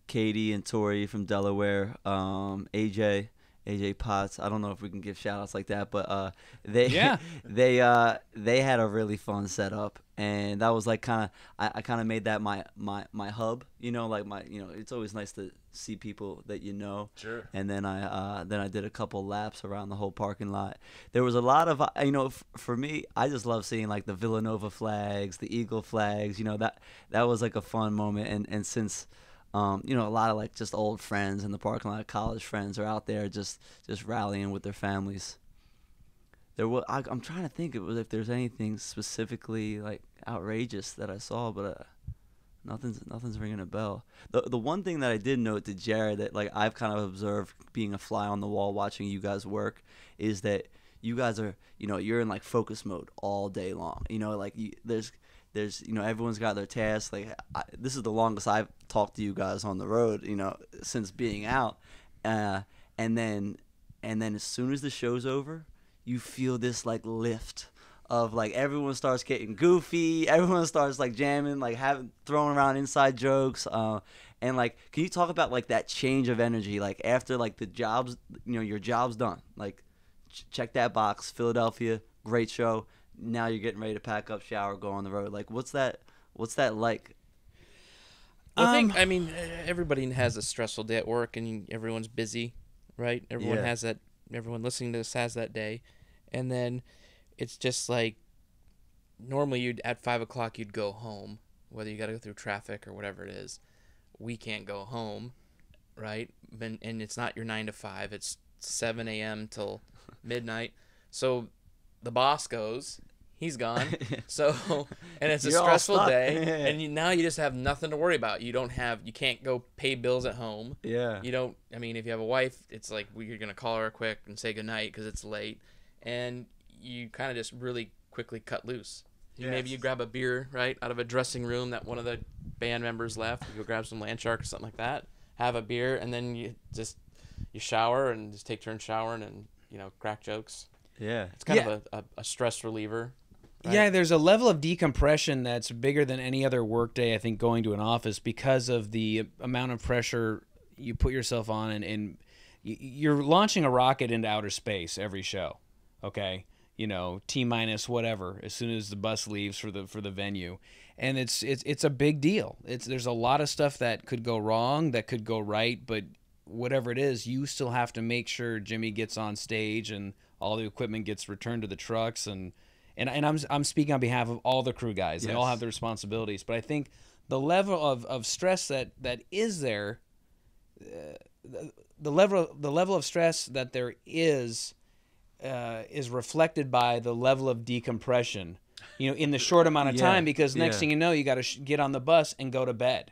Katie and Tori from Delaware, AJ Potts. I don't know if we can give shout outs like that, but they had a really fun setup, and that was like I kind of made that my hub, it's always nice to see people that you know. Sure. And then I did a couple laps around the whole parking lot. There was a lot of for me, I just love seeing like the Villanova flags, the Eagle flags. That was like a fun moment, and since a lot of like just old friends in the parking lot, college friends are out there just rallying with their families. I'm trying to think if there's anything specifically like outrageous that I saw, but nothing's ringing a bell. The one thing that I did note to Jared that like I've kind of observed being a fly on the wall watching you guys work is that you guys are you're in like focus mode all day long. There's everyone's got their tasks. Like this is the longest I've talked to you guys on the road, since being out. And then as soon as the show's over, you feel this like lift of like everyone starts getting goofy, everyone starts like jamming, like throwing around inside jokes. And like, can you talk about like that change of energy, like after like the jobs, your job's done, like check that box, Philadelphia, great show. Now you're getting ready to pack up, shower, go on the road. Like, what's that like? I mean, everybody has a stressful day at work, and everyone's busy, right? Everyone has that. Everyone listening to this has that day, and then it's just like normally at 5 o'clock you'd go home, whether you got to go through traffic or whatever it is. We can't go home, right? And it's not your 9 to 5. It's 7 a.m. till midnight. So the boss goes, he's gone. So, and it's a You're all stressful stuck. day. And now you just have nothing to worry about. You can't go pay bills at home. Yeah. You don't, I mean, if you have a wife, it's like you're going to call her quick and say goodnight because it's late. And you kind of just really quickly cut loose. Maybe you grab a beer, right, out of a dressing room that one of the band members left. You go grab some LandShark or something like that, have a beer, and then you shower and just take turns showering and, crack jokes. Yeah. It's kind of a stress reliever. Right? Yeah, there's a level of decompression that's bigger than any other workday, I think, going to an office because of the amount of pressure you put yourself on, and you're launching a rocket into outer space every show, okay? T minus whatever as soon as the bus leaves for the venue, and it's a big deal. There's a lot of stuff that could go wrong, that could go right, but whatever it is, you still have to make sure Jimmy gets on stage and all the equipment gets returned to the trucks, and I'm speaking on behalf of all the crew guys. They all have their responsibilities, but I think the level of stress that is there, the level of stress that there is reflected by the level of decompression, in the short amount of time, because next thing you know, you got to get on the bus and go to bed.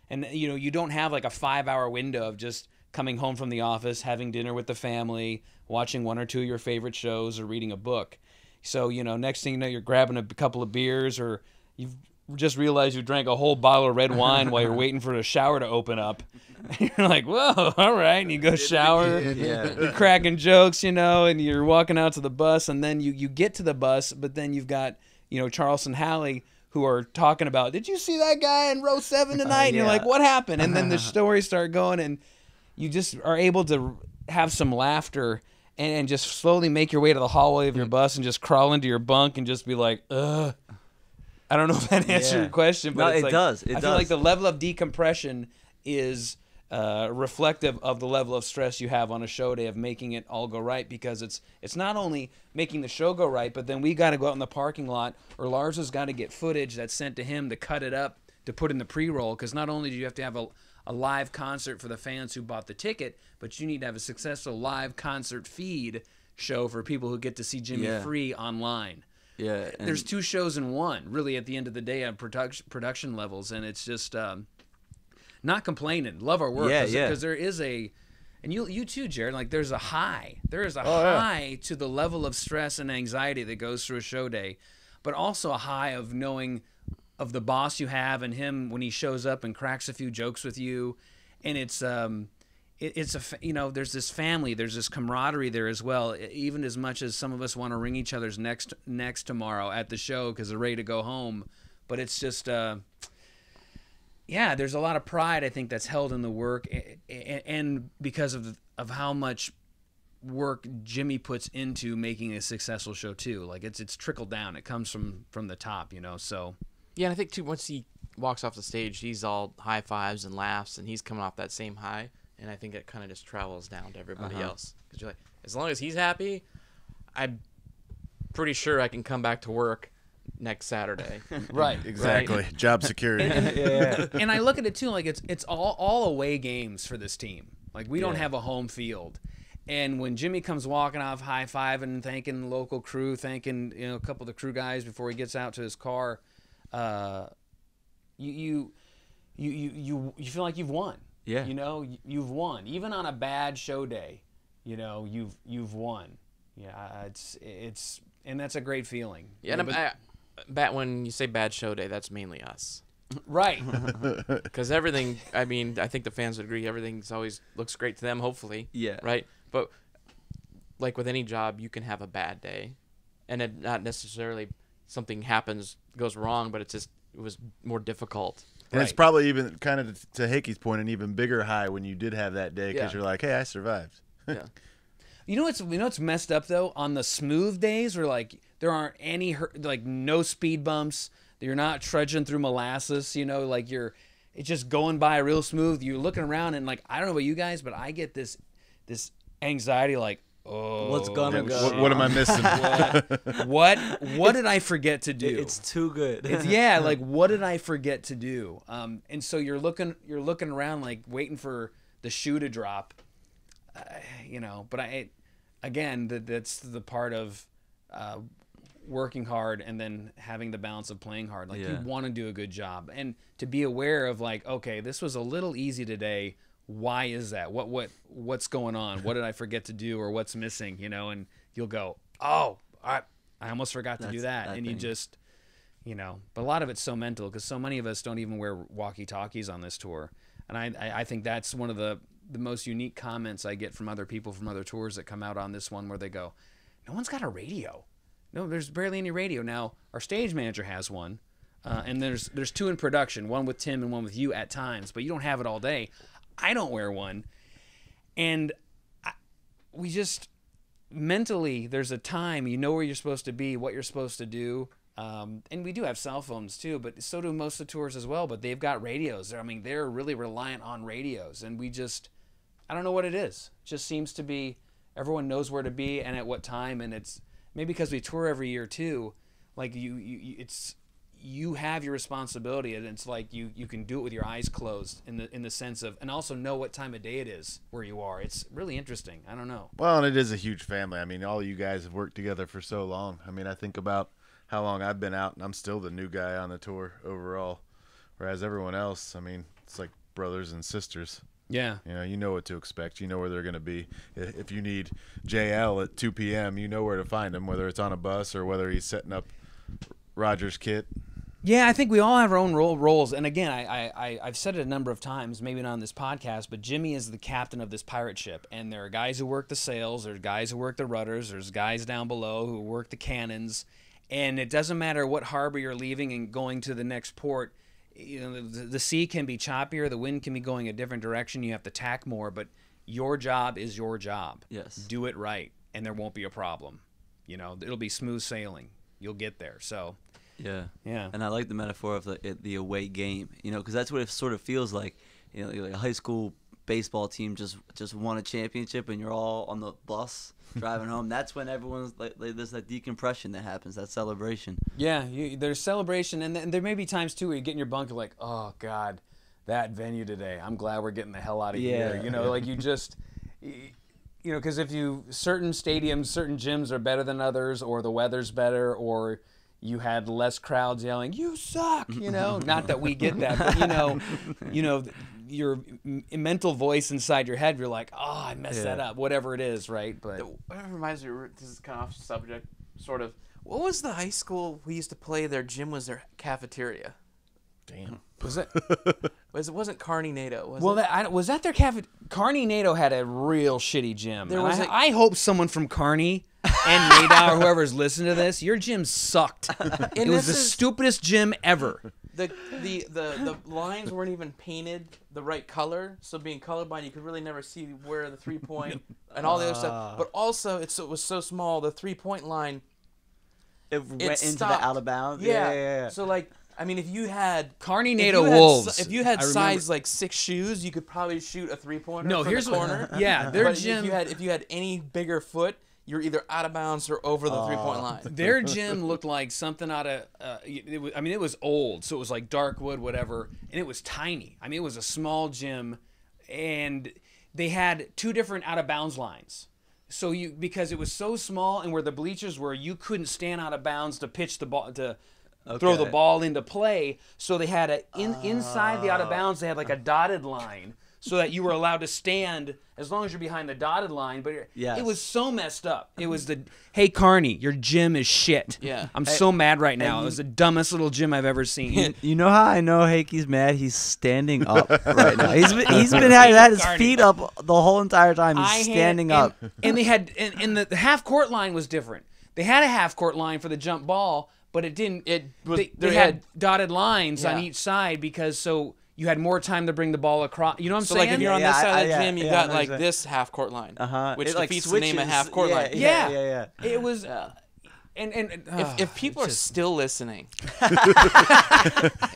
And, you don't have like a 5-hour window of just coming home from the office, having dinner with the family, watching one or two of your favorite shows, or reading a book. So, next thing you know, you're grabbing a couple of beers, or you've just realized you drank a whole bottle of red wine while you're waiting for the shower to open up. You're like, whoa, all right. And you go shower, you're cracking jokes, and you're walking out to the bus, and then you get to the bus, but then you've got, Charles and Hallie who are talking about, did you see that guy in row 7 tonight? And you're like, what happened? And then the stories start going, and you just are able to have some laughter and just slowly make your way to the hallway of your bus and just crawl into your bunk and just be like, ugh. I don't know if that answered your question, but no, it does. I feel like the level of decompression is reflective of the level of stress you have on a show day of making it all go right, because it's not only making the show go right, but then we got to go out in the parking lot, or Lars has got to get footage that's sent to him to cut it up to put in the pre-roll, because not only do you have to have a live concert for the fans who bought the ticket, but you need to have a successful live concert feed show for people who get to see Jimmy free online. Yeah, there's 2 shows in one, really, at the end of the day on production levels, and it's just not complaining. Love our work, because there is and you too, Jared. Like there's a high, high to the level of stress and anxiety that goes through a show day, but also a high of knowing of the boss you have and him when he shows up and cracks a few jokes with you, and it's there's this family, there's this camaraderie there as well, even as much as some of us want to wring each other's necks tomorrow at the show because they're ready to go home. But it's just, there's a lot of pride, I think, that's held in the work, and because of how much work Jimmy puts into making a successful show too. Like it's trickled down. It comes from the top, so. Yeah, and I think too, once he walks off the stage, he's all high fives and laughs, and he's coming off that same high. And I think it kind of just travels down to everybody else. Because you're like, as long as he's happy, I'm pretty sure I can come back to work next Saturday. Right. Exactly. Right. Job security. And I look at it too, like it's all away games for this team. Like we don't have a home field. And when Jimmy comes walking off, high-fiving, thanking the local crew, thanking a couple of the crew guys before he gets out to his car, you feel like you've won. Yeah. You've won. Even on a bad show day, you've won. Yeah, it's and that's a great feeling. Yeah, and when you say bad show day, that's mainly us. Right. Because everything, I think the fans would agree, everything's always looks great to them, hopefully. Yeah. Right? But like with any job, you can have a bad day. And it not necessarily something goes wrong, but it was more difficult. And it's probably even kind of to Hickey's point, an even bigger high when you did have that day because you're like, hey, I survived. Yeah. You know what's messed up though? On the smooth days where like there aren't any no speed bumps, you're not trudging through molasses, like it's just going by real smooth. You're looking around and like I don't know about you guys, but I get this anxiety like, oh, What's gonna go? What am I missing? what did I forget to do? It's too good. Yeah, like what did I forget to do? And so you're looking around like waiting for the shoe to drop, But that's the part of working hard and then having the balance of playing hard. Like you want to do a good job and to be aware of like, okay, this was a little easy today. Why is that? What's going on? What did I forget to do or what's missing? And you'll go, oh, I almost forgot to do that. And you just, but a lot of it's so mental because so many of us don't even wear walkie-talkies on this tour. And I think that's one of the most unique comments I get from other people from other tours that come out on this one where they go, no one's got a radio. No, there's barely any radio. Now, our stage manager has one, and there's two in production, one with Tim and one with you at times, but you don't have it all day. I don't wear one. And we just, mentally, there's a time, you know where you're supposed to be, what you're supposed to do. And we do have cell phones too, but so do most of the tours as well, but they've got radios. They're really reliant on radios, and we just, I don't know what it is. It just seems to be, everyone knows where to be and at what time, and it's, maybe because we tour every year too, like you have your responsibility, and it's like you can do it with your eyes closed in the sense of, and also know what time of day it is where you are. It's really interesting. I don't know. Well, and it is a huge family. All you guys have worked together for so long. I think about how long I've been out, and I'm still the new guy on the tour overall, whereas everyone else, it's like brothers and sisters. Yeah. You know what to expect. You know where they're going to be. If you need JL at 2 p.m., you know where to find him, whether it's on a bus or whether he's setting up Roger's kit. Yeah, I think we all have our own roles. And again, I've said it a number of times, maybe not on this podcast, but Jimmy is the captain of this pirate ship. And there are guys who work the sails, there's guys who work the rudders, there's guys down below who work the cannons. And it doesn't matter what harbor you're leaving and going to the next port. The sea can be choppier, the wind can be going a different direction, you have to tack more, but your job is your job. Yes. Do it right, and there won't be a problem. It'll be smooth sailing. You'll get there. So, yeah. Yeah. And I like the metaphor of the away game, because that's what it sort of feels like. Like a high school baseball team just won a championship, and you're all on the bus driving home. That's when everyone's like there's that decompression that happens, that celebration. Yeah, there's celebration, and there may be times too where you get in your bunk, you're like, oh God, that venue today. I'm glad we're getting the hell out of here. Like you just, because certain stadiums, certain gyms are better than others, or the weather's better, or you had less crowds yelling, "You suck!" Not that we get that, but your mental voice inside your head, you're like, "Oh, I messed that up." Whatever it is, right? But That reminds me. This is kind of off subject, sort of. What was the high school we used to play? Their gym was their cafeteria. Damn. was it? It wasn't Carney NATO, was Well, it? was that their cafe? Carney NATO had a real shitty gym. There was I hope someone from Carney and NATO or whoever's listening to this, your gym sucked. It was the stupidest gym ever. The lines weren't even painted the right color, so being colorblind, you could really never see where the 3-point and all the other stuff. But also, it was so small, the 3-point line. It went into stopped. the out of bounds. Yeah. So if you had Carney NATO Wolves, if you had size 6 shoes, you could probably shoot a 3-pointer. No, from here's the corner. Their but gym. If you had any bigger foot, you're either out of bounds or over the 3-point line. Their gym looked like something out of. It was old, so it was like dark wood, whatever, and it was tiny. It was a small gym, and they had 2 different out of bounds lines. So because it was so small, and where the bleachers were, you couldn't stand out of bounds to pitch the ball to throw the ball into play. So they had inside the out of bounds, they had like a dotted line, so that you were allowed to stand as long as you're behind the dotted line. But it was so messed up. It was hey Carney, your gym is shit. Yeah. I'm so mad right now. It was the dumbest little gym I've ever seen. You know how I know Hakey's mad? He's standing up right now. He's been had his feet up the whole entire time. He's standing up. And they had and the half court line was different. They had a half court line for the jump ball, but it didn't. They had dotted lines on each side because you had more time to bring the ball across. You know what I'm saying? If you're on this side of the gym, you got this half court line, which defeats the name of half court line. Yeah. It was. And if people are still listening,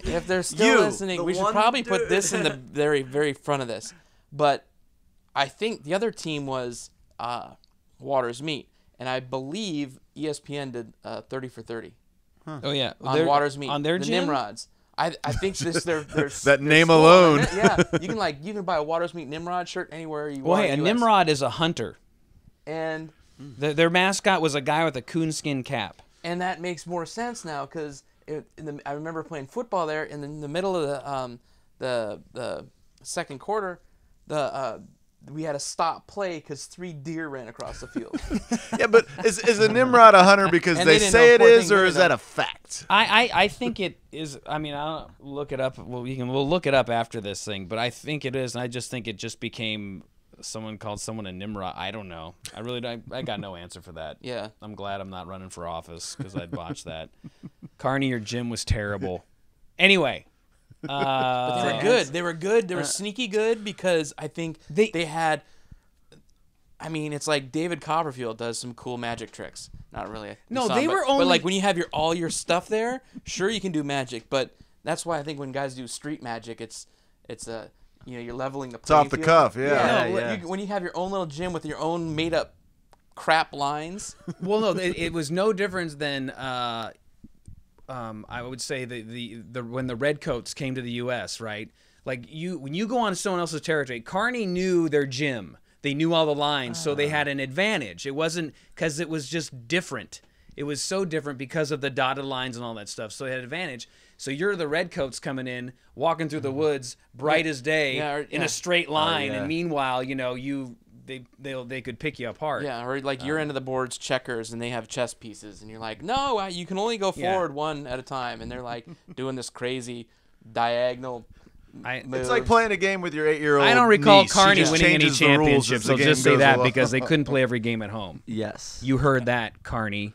if they're still listening, we should probably put this in the very, very front of this. But I think the other team was Waters Meat, and I believe ESPN did 30 for 30 Oh yeah, on Waters Meat on their the gym? Nimrods. I think this their That their name store on alone. it. Yeah, you can buy a Waters Meat Nimrod shirt anywhere you Well, want. hey, a in the US. Nimrod is a hunter. and Their mascot was a guy with a coonskin cap. and that makes more sense now because I remember playing football there in the middle of the second quarter. We had to stop play because 3 deer ran across the field. Yeah, but is a Nimrod a hunter because And they they didn't say know, it poor is, thing, or they is didn't that a fact? I think it is. I mean, I'll look it up. Well, we'll look it up after this thing, but I think it is. And I just think it just became someone called someone a Nimrod. I don't know. I got no answer for that. Yeah. I'm glad I'm not running for office because I'd botch that. Carney, your gym was terrible. Anyway. But they were good. They were good. They were sneaky good because I think they had. I mean, it's like David Copperfield does some cool magic tricks. Not really. No, they were only. But like when you have all your stuff there, sure you can do magic. But that's why I think when guys do street magic, it's you're leveling the It's playing off the field. cuff, yeah. Yeah. When you have your own little gym with your own made up crap lines. Well, no, it was no difference than. I would say the when the Redcoats came to the U.S., right? Like when you go on someone else's territory, Carney knew their gym. They knew all the lines, so they had an advantage. It wasn't because it was just different. It was so different because of the dotted lines and all that stuff. So they had an advantage. So you're the Redcoats coming in, walking through the woods, bright as day, in a straight line, and meanwhile, they could pick you apart. Yeah, or like your end of the board's checkers and they have chess pieces, and you're like, no, you can only go forward one at a time, and they're like doing this crazy diagonal. It's like playing a game with your 8-year-old. I don't recall niece. Carney She just winning any changes the rules as championships. the I'll game just say goes that along. because they couldn't play every game at home. Yes. You heard that, Carney.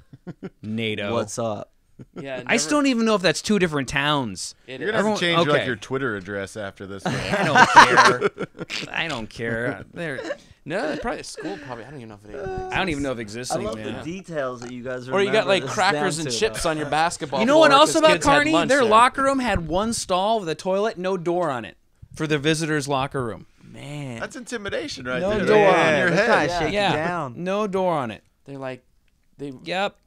NATO. What's up? Yeah, I still don't even know if that's 2 different towns. It You're is. gonna have to change like okay. your Twitter address after this. One. I don't care. I don't care. No, probably school. Probably I don't even know if it exists. I don't even know if it exists I love anymore. the details that you guys Or you got remember like this crackers down and to, chips though. on your basketball. You know what floor else 'cause about kids had Carney? lunch Their there. locker room had one stall with a toilet, no door on it, for the visitors' locker room. Man. That's intimidation, right No there. door Right on in it. your They're head. trying to Yeah. shake Yeah, you down. no door on it. They're like, Yep.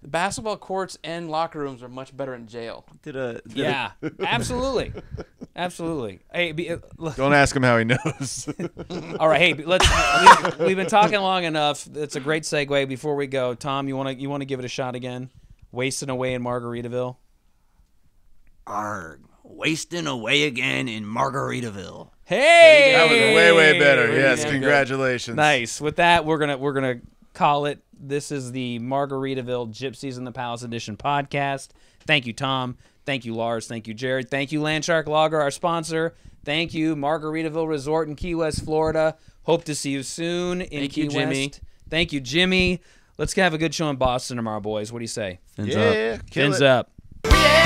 the basketball courts and locker rooms are much better in jail. Yeah. Absolutely. Absolutely. Hey, look. Don't ask him how he knows. All right, hey, we've been talking long enough. It's a great segue. Before we go, Tom, you want to give it a shot again? Wasting away in Margaritaville. Arg. Wasting away again in Margaritaville. Hey, That was way better. Pretty Yes, damn good. congratulations. nice. With that, we're gonna call it. This is the Margaritaville Gypsies in the Palace Edition podcast. Thank you, Tom. Thank you, Lars. Thank you, Jared. Thank you, LandShark Lager, our sponsor. Thank you, Margaritaville Resort in Key West, Florida. Hope to see you soon in Thank Key you, Jimmy. West. Thank you, Jimmy. Let's have a good show in Boston tomorrow, boys. What do you say? Fins up. Yeah, kill Fins it. up. Yeah.